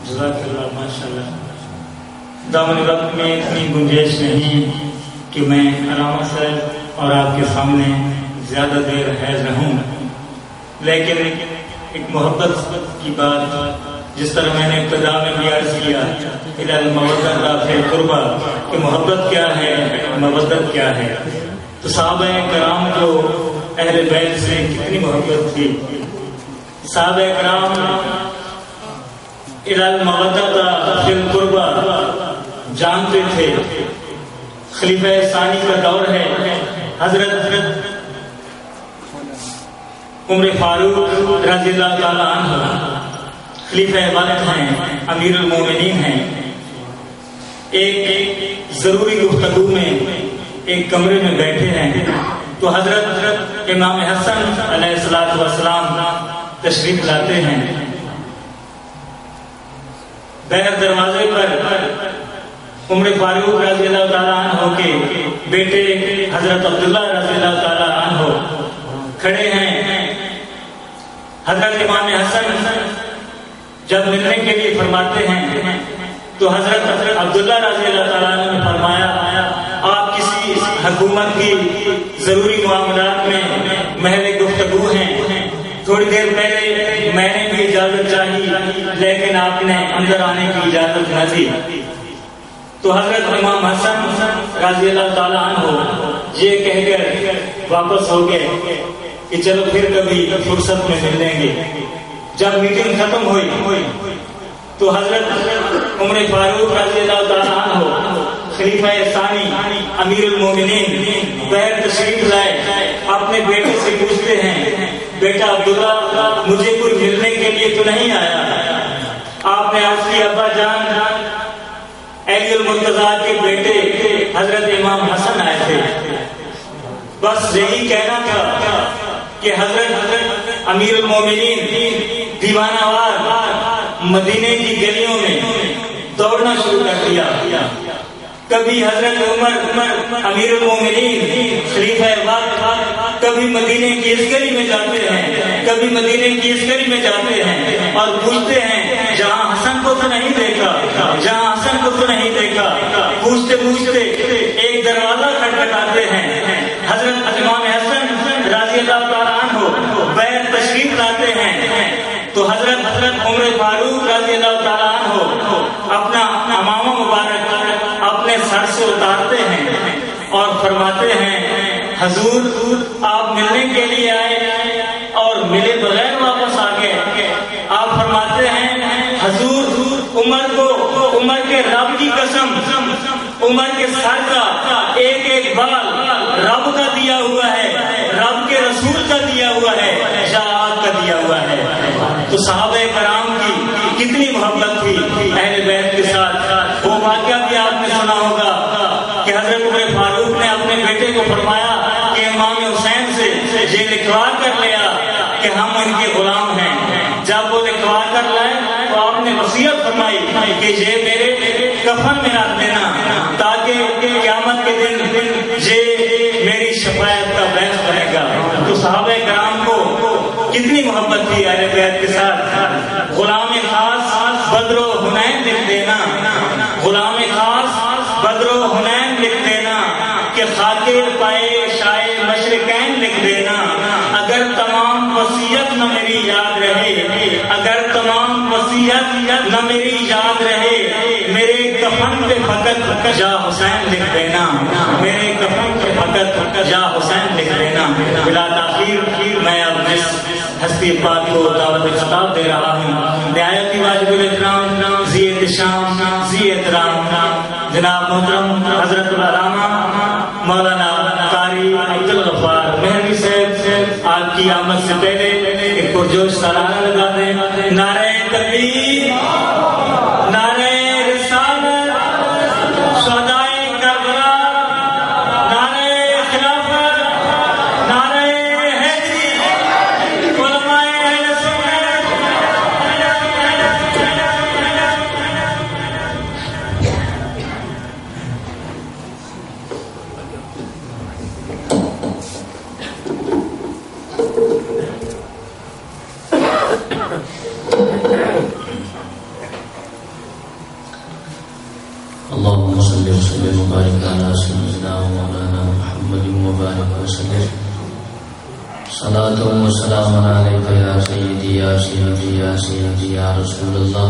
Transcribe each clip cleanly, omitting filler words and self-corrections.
جزاک اللہ ماشاء اللہ. دامن وقت میں اتنی گنجائش نہیں کہ میں علامہ صاحب اور آپ کے سامنے زیادہ دیر حیض رہوں، لیکن ایک محبت کی بات، جس طرح میں نے ابتدا میں بھی عرض کیا الی المودۃ فی القربہ کہ محبت کیا ہے، مودت کیا ہے. تو صحابہ کرام جو اہل بیت سے کتنی محبت تھی. صحابہ کرام الی المودۃ فی القربہ جانتے تھے. خلیفہ ثانی کا دور ہے، حضرت عمر فاروق رضی اللہ تعالیٰ عنہ خلیفہ والد ہیں، امیر المومنین ہیں. ایک ضروری گفتگو میں ایک کمرے میں بیٹھے ہیں تو حضرت امام حسن علیہ الصلوۃ والسلام تشریف لاتے ہیں. باہر دروازے پر عمر فاروق رضی اللہ تعالیٰ عنہ کے بیٹے حضرت عبداللہ رضی اللہ تعالیٰ عنہ کھڑے ہیں. حضرت امام حسن جب ملنے کے لیے فرماتے ہیں تو حضرت عبداللہ رضی اللہ تعالیٰ عنہ نے فرمایا آپ کسی حکومت کی ضروری معاملات میں محل گفتگو ہیں، تھوڑی دیر پہلے میں نے بھی اجازت چاہی لیکن آپ نے اندر آنے کی اجازت نہ دی. تو حضرت امام حسن رضی اللہ تعالیٰ عنہ یہ کہہ کر واپس ہو گئے کہ چلو پھر کبھی فرصت میں مل لیں گے. جب میٹنگ ختم ہوئی تو حضرت عمر فاروق رضی اللہ تعالیٰ عنہ خلیفہ ثانی امیر المومنین باہر تشریف لائے. اپنے بیٹے سے پوچھتے ہیں بیٹا عبداللہ مجھے کوئی ملنے کے لیے تو نہیں آیا؟ آپ نے عرض کی ابا جان علی المرتضیٰ کے بیٹے حضرت امام حسن آئے تھے، بس یہی کہنا تھا کہ حضرت امیر المومنین دیوانہ وار مدینے کی گلیوں میں دوڑنا شروع کر دیا. کبھی حضرت عمر امیر المومنین خلیفہ وقت کبھی مدینے کی اس گلی میں جاتے ہیں، کبھی مدینے کی اس گلی میں جاتے ہیں اور پوچھتے ہیں جہاں حسن کو تو نہیں دیکھا، جہاں حسن کو تو نہیں دیکھا. پوچھتے پوچھتے ایک دروازہ کھٹکھٹاتے ہیں. حضرت امام حسن رضی اللہ تعالیٰ عنہ باہر تشریف لاتے ہیں تو حضرت عمر فاروق رضی اللہ تعالیٰ عنہ اپنا امامہ مبارک اپنے سر سے اتارتے ہیں اور فرماتے ہیں حضور آپ ملنے کے لیے آئے اور ملے بغیر واپس آ گئے. آپ فرماتے ہیں حضور عمر کے رب کی قسم، عمر کے سر کا ایک ایک بال رب کا دیا ہوا ہے، رب کے رسول کا دیا ہوا ہے، شاہد کا دیا ہوا ہے. تو صحابہ کرام کی کتنی محبت تھی اہل بیت کے ساتھ. وہ واقعہ بھی آپ نے سنا ہوگا کہ حضرت عمر فاروق نے اپنے بیٹے کو فرمایا کہ امام حسین سے یہ لکھوا کر لیا کہ ہم ان کے غلام ہیں. جب وہ لکھوا کر لائے تو آپ نے وصیت فرمائی کہ یہ میرے کفن میں رکھ دینا تاکہ قیامت کے دن یہ میری شفاعت کا باعث بنے گا. تو صحابہ کرام کو کتنی محبت تھی اہل بیت کے ساتھ. غلام خاص بدر و حنین لکھ دینا، غلام خاص بدر و حنین لکھ دینا کہ خاطر پائے شائے مشرقین لکھ دینا. اگر تمام وصیت نہ میری یاد رہے، اگر تمام وصیت نہ میری یاد رہے، میرے کفن پہ فقط یا حسین لکھ دینا، میرے کفن پہ فقط یا حسین لکھ دینا. بلا تاخیر میں اب ہستی پاک کو دعوت خطاب دے رہا ہوں. نہایت واجب الاحترام ذی احتشام ذی احترام جناب محترم حضرت العلامہ مولانا قاری عبدالغفار مہروی صاحب آپ کی آمد سے پہلے ایک پرجوش سالانہ لگا دیں. نعرہ تکبیر، نعرہ رسالت، شہدائے کربلا، نعرہ خلافت، نعرہ حیدری، علماء اہل سنت. اللهم صل وسلم وبارك على سيدنا ومولانا محمد وبارك وسلم صلاة وسلام عليك يا سيدي يا سيدي يا سيدي يا رسول الله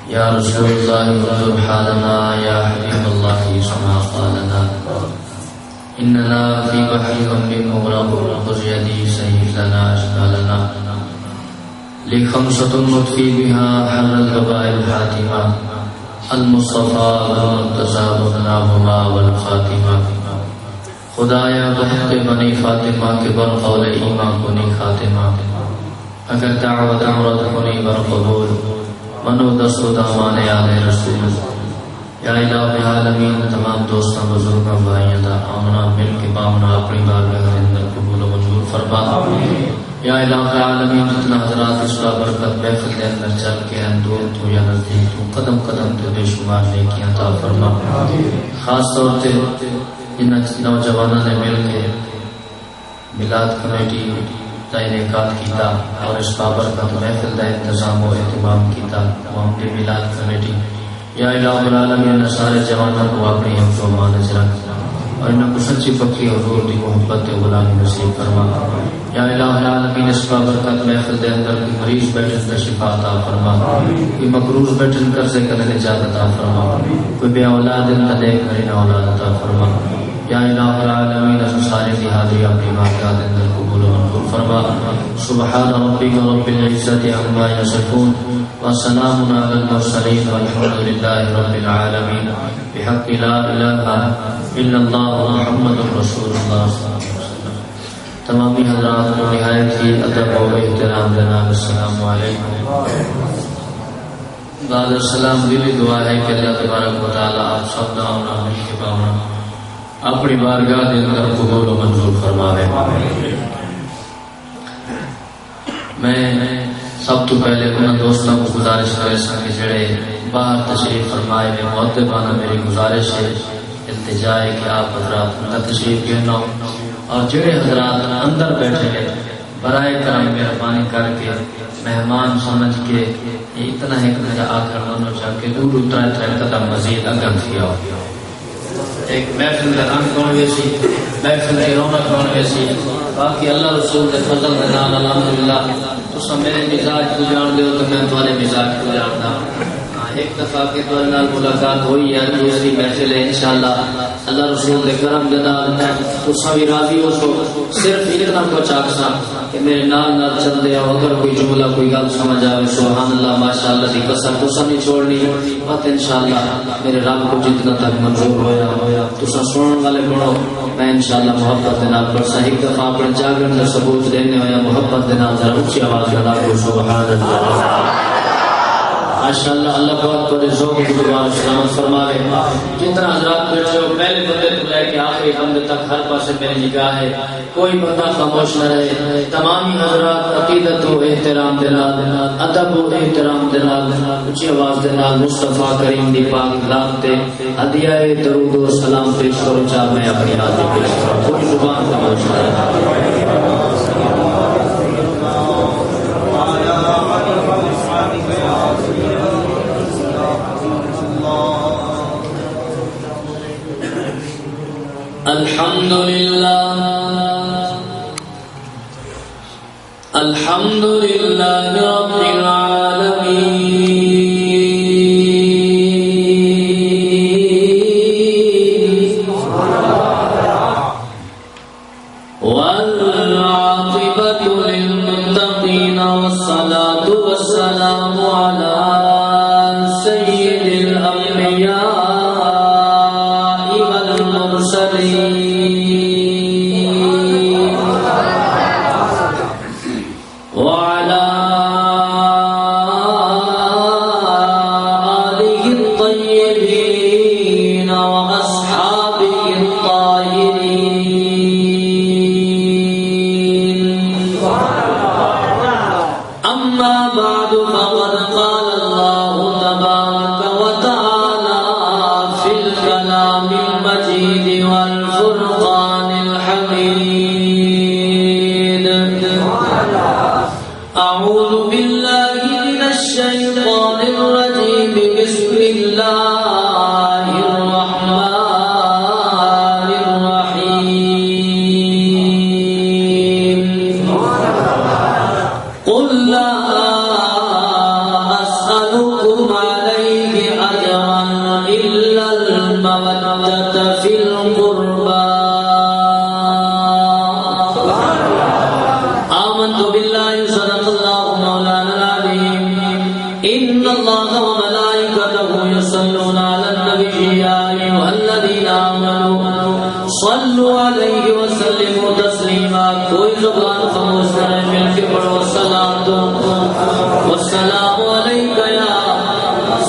يا رسول الله انظر حالنا يا حبيب الله اسمع قالنا إننا في بحر غم مغرق خذ يدي سهل لنا أشغالنا لخمسة نطفي بها حر الوباء الحاتمة المصطفى والمرتضى والنابما والخاتمة خدایا بحق بنی فاطمہ کے بر قول ایمان کنی خاتمہ اگر دعوت عمرت کنی بر قبول منو دست و دامان آل رسول یا الہ العالمین تمام دوستاں بزرگاں بھائیاں دا آمنا مل کے بامنا اپنی بارگاہ کے اندر قبول و منظور فرما یا الہ العالمین جتنا حضرات اس کا برکت محفل کے اندر چل کے ہیں دور تو یا نزدیک تو قدم قدم تو بے شمار نیکیاں عطا فرما خاص طور سے ان نوجوانوں نے مل کے میلاد کمیٹی کا انعقاد کیتا اور اس بابرکت محفل کا انتظام و اہتمام کیتا وہ ہم نے میلاد کمیٹی یا الہ العالمین سارے جوانوں کو اپنی حفظ و امان سے رکھ اور ان کو سچی پکی حضور دی محبت غلامی نصیب فرما یا الہ العالمین اس بابرکت محفل کے اندر کوئی مریض بیٹھن کا شفا عطا فرما کوئی مقروض بیٹھن قرضے کرنے نجات عطا فرما کوئی بے اولاد ان کا دیکھ کر اولاد عطا فرما یا الہ العالمین سارے کی حاضری اپنی بارگاہ کے اندر قبول و منظور فرما سبحان ربک رب العزت عما یصفون وسلام علی المرسلین والحمد للہ رب العالمین بحق لا الہ الا اللہ محمد رسول اللہ صلی اللہ علیہ وسلم. تمامی حضرات کو نہایت ہی ادب و احترام جناب السلام علیکم. بعد السلام دلی دعا ہے کہ اللہ تبارک و تعالی آپ سب دعونا مل کے باونا اپنی بارگاہ دے اندر قبول و منظور فرماوے. میں سب تو پہلے انہاں دوستوں کو گزارش کرے سا کہ جڑے باہر تشریف فرمائے میں مؤدبانہ میری گزارش ہے التجا ہے کہ آپ حضرات اندر تشریف گھرنا اور جڑے حضرات اندر بیٹھے ہیں برائے کرم مہربانی کر کے مہمان سمجھ کے اتنا ہے کہ آخر دونوں چاہ کے دور اترائے تھے قدم مزید اگم کیا ہو. ایک محفل کا رنگ کون ویسی محفل کی رونق کون ویسی باقی اللہ رسول کے فضل کے نام الحمدللہ تو سب میرے مزاج کو جان دے تو میں تمہارے مزاج کو جانتا ہوں. ایک دفعہ کے تو اللہ ملاقات ہوئی ہے دوسری محفل ہے انشاءاللہ اللہ رسول کے کرم کے نال تو سب راضی ہو سو صرف اتنا کچھ آکساں کہ میرے نال نال چل دے اگر کوئی جملہ کوئی گل سمجھ آئے سبحان اللہ ماشاءاللہ دی قسم تو سب نہیں چھوڑنی بات انشاءاللہ میرے رب کو جتنا تک منظور ہویا تو سب سنن والے بڑھو میں انشاءاللہ محبت دے نال پر ایک دفعہ اپنے جاگرن کا ثبوت دینے ہویا محبت دے نال ذرا اونچی آواز ادا کرو سبحان اللہ ماشاءاللہ. اللہ بہت بڑے ذوق کی دوبارہ سلامت فرماوے. جتنا حضرات بیٹھے ہو پہلے بندے تو لے کے آخری بندے تک ہر پاسے میری نگاہ ہے کوئی بندہ خاموش نہ رہے. تمامی حضرات عقیدت و احترام دے نال ادب و احترام دے نال اونچی آواز دے نال مصطفیٰ کریم دی پاک ذات تے ہدیہ درود و سلام پیش کرو چاہ میں اپنی حاضری پیش کروں کوئی زبان خاموش نہ رہے. الحمد لله رب العالمين والعاقبة للمتقين والصلاة والسلام على سيد الأنبياء والمرسلين أما بعد فقد قال الله إن الله وملائكته يصلون على النبي يا أيها الذين آمنوا صلوا عليه وسلموا تسليما کوئی زبان خاموش نہ مل کے پڑھو الصلاۃ والسلام علیک یا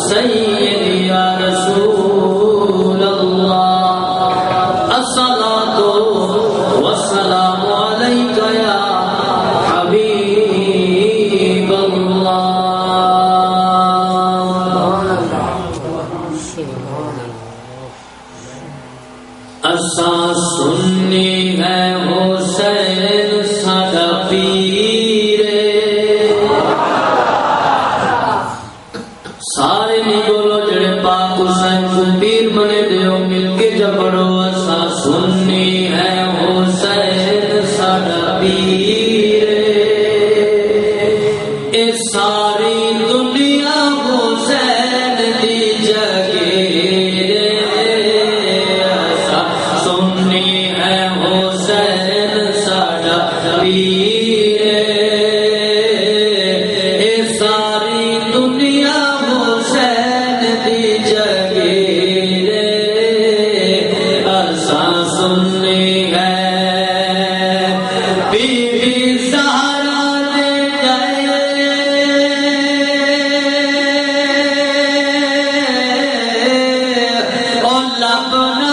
سیدی یا رسول اللہ الصلاۃ والسلام علیک یا حبیب اللہ اساں سنی ہے حسین ساڈا پیر سارے نہیں بولو جڑے پاک حسین کو پیر بنے دیو مل کے جبڑو اساں سنی ہے حسین ساڈا پیر اے ساری دنیا حسین دی جگہ لبنا